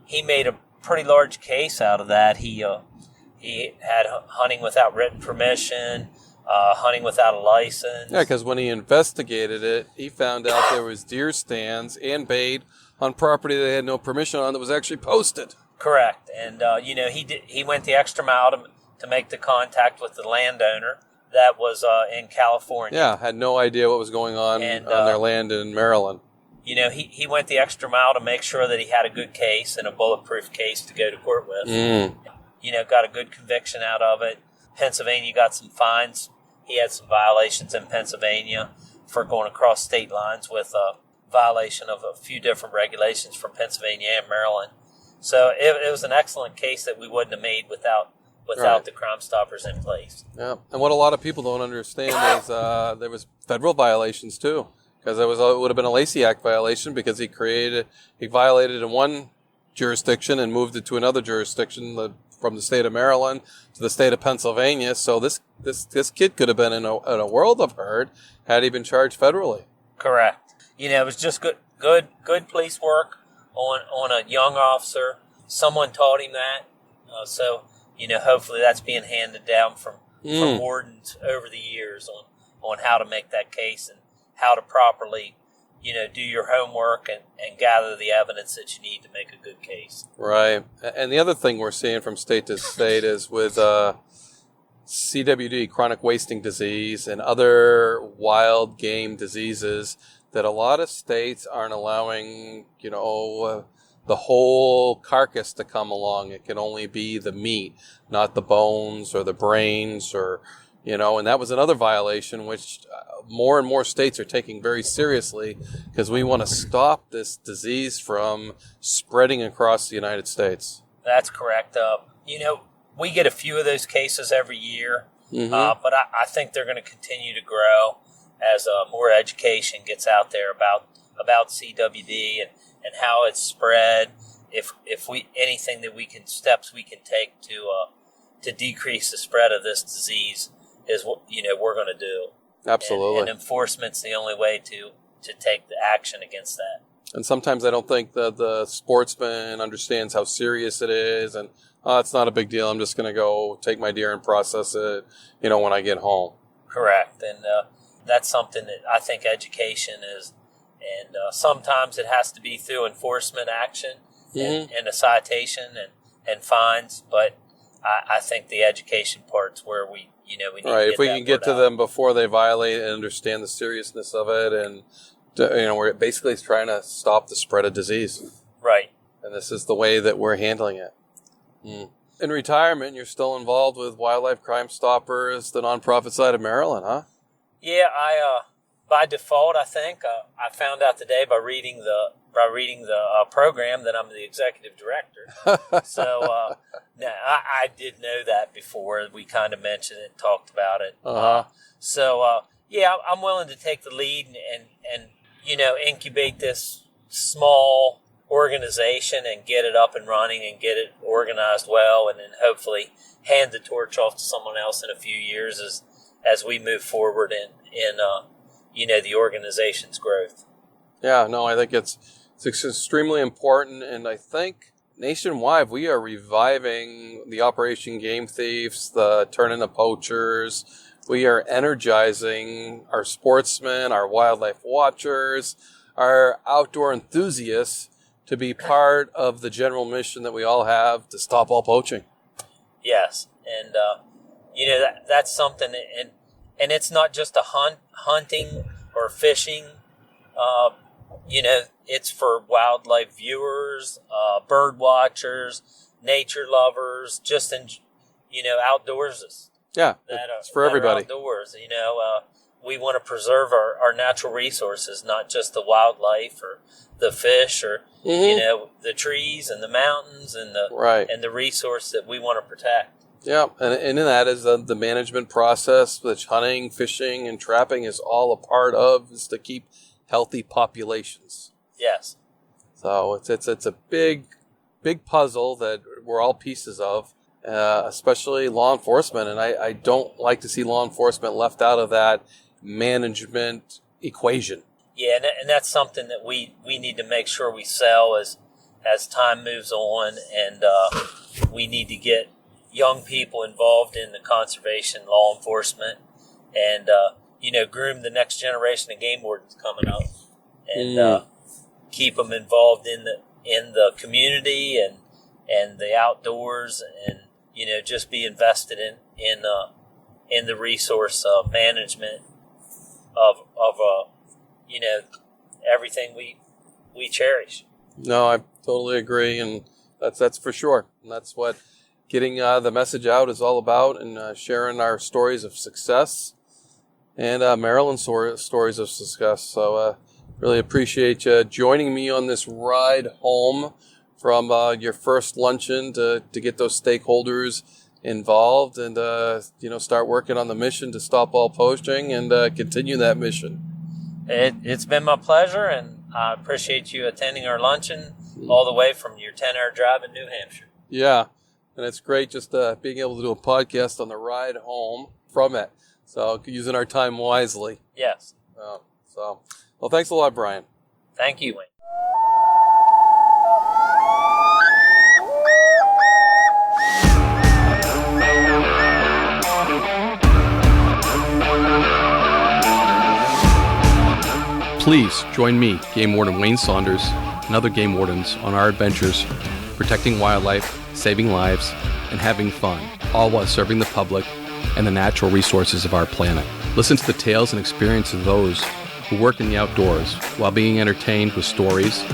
he made a pretty large case out of that. He had hunting without written permission, hunting without a license.
Yeah, because when he investigated it, he found out there was deer stands and bait on property they had no permission on that was actually posted.
Correct, and he went the extra mile to make the contact with the landowner that was in California.
Yeah, had no idea what was going on their land in Maryland.
He went the extra mile to make sure that he had a good case and a bulletproof case to go to court with. Got a good conviction out of it. Pennsylvania got some fines. He had some violations in Pennsylvania for going across state lines with a violation of a few different regulations from Pennsylvania and Maryland. So it was an excellent case that we wouldn't have made without the Crimestoppers in place. Yeah,
and what a lot of people don't understand is there was federal violations too, because it would have been a Lacey Act violation because he violated in one jurisdiction and moved it to another jurisdiction from the state of Maryland to the state of Pennsylvania. So this kid could have been in a world of hurt had he been charged federally.
Correct. It was just good police work on a young officer. Someone taught him that. Hopefully that's being handed down from wardens over the years on how to make that case and how to properly, do your homework and gather the evidence that you need to make a good case.
Right. And the other thing we're seeing from state to state is with CWD, chronic wasting disease, and other wild game diseases that a lot of states aren't allowing, the whole carcass to come along. It can only be the meat, not the bones or the brains and that was another violation which more and more states are taking very seriously because we want to stop this disease from spreading across the United States.
That's correct. We get a few of those cases every year, but I think they're going to continue to grow as more education gets out there about CWD and how it's spread. If steps we can take to decrease the spread of this disease is what we're going to do.
Absolutely.
And enforcement's the only way to take the action against that.
And sometimes I don't think that the sportsman understands how serious it is, and it's not a big deal. I'm just going to go take my deer and process it, when I get home.
Correct, and that's something that I think education is. And sometimes it has to be through enforcement action and a citation and fines. But I think the education part's where we need to get
if we can get to them before they violate and understand the seriousness of it, and we're basically trying to stop the spread of disease.
Right.
And this is the way that we're handling it. In retirement, you're still involved with Wildlife Crimestoppers, the nonprofit side of Maryland, huh?
Yeah, by default, I think I found out today by reading the program that I'm the executive director. So I did know that before. We kind of mentioned it, talked about it. I'm willing to take the lead and incubate this small organization and get it up and running and get it organized well, and then hopefully hand the torch off to someone else in a few years as we move forward in the organization's growth.
Yeah, no, I think it's extremely important, and I think nationwide we are reviving the Operation Game Thieves, the Turn into Poachers. We are energizing our sportsmen, our wildlife watchers, our outdoor enthusiasts to be part of the general mission that we all have to stop all poaching.
Yes, and that's something, and it's not just a hunting or fishing. It's for wildlife viewers, bird watchers, nature lovers, just outdoorsers.
Yeah, it's for everybody.
Outdoors, we want to preserve our natural resources, not just the wildlife or the fish or the trees and the mountains and the resource that we want to protect.
Yeah, and in that is the management process, which hunting, fishing, and trapping is all a part of, is to keep healthy populations.
Yes.
So it's a big puzzle that we're all pieces of, especially law enforcement. And I don't like to see law enforcement left out of that management equation.
Yeah, and that's something that we need to make sure we sell as time moves on, and we need to get young people involved in the conservation, law enforcement, and groom the next generation of game wardens coming up, and keep them involved in the community and the outdoors, and just be invested in the resource management of everything we cherish.
No, I totally agree, and that's for sure. And that's what getting the message out is all about, and sharing our stories of success and Maryland's stories of success. So really appreciate you joining me on this ride home from your first luncheon to get those stakeholders involved and start working on the mission to stop all poaching and continue that mission.
It's been my pleasure, and I appreciate you attending our luncheon all the way from your 10-hour drive in New Hampshire.
Yeah, and it's great just being able to do a podcast on the ride home from it. So using our time wisely.
Yes.
Well, thanks a lot, Brian.
Thank you, Wayne.
Please join me, Game Warden Wayne Saunders, and other game wardens on our adventures protecting wildlife, saving lives, and having fun, all while serving the public and the natural resources of our planet. Listen to the tales and experiences of those who work in the outdoors while being entertained with stories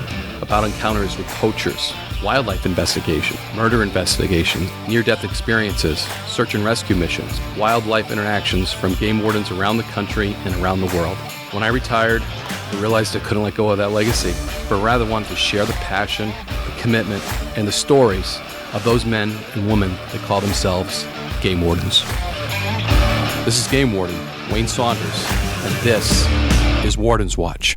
about encounters with poachers, wildlife investigation, murder investigation, near-death experiences, search and rescue missions, wildlife interactions from game wardens around the country and around the world. When I retired, I realized I couldn't let go of that legacy, but rather wanted to share the passion, the commitment, and the stories of those men and women that call themselves game wardens. This is Game Warden Wayne Saunders, and this is Warden's Watch.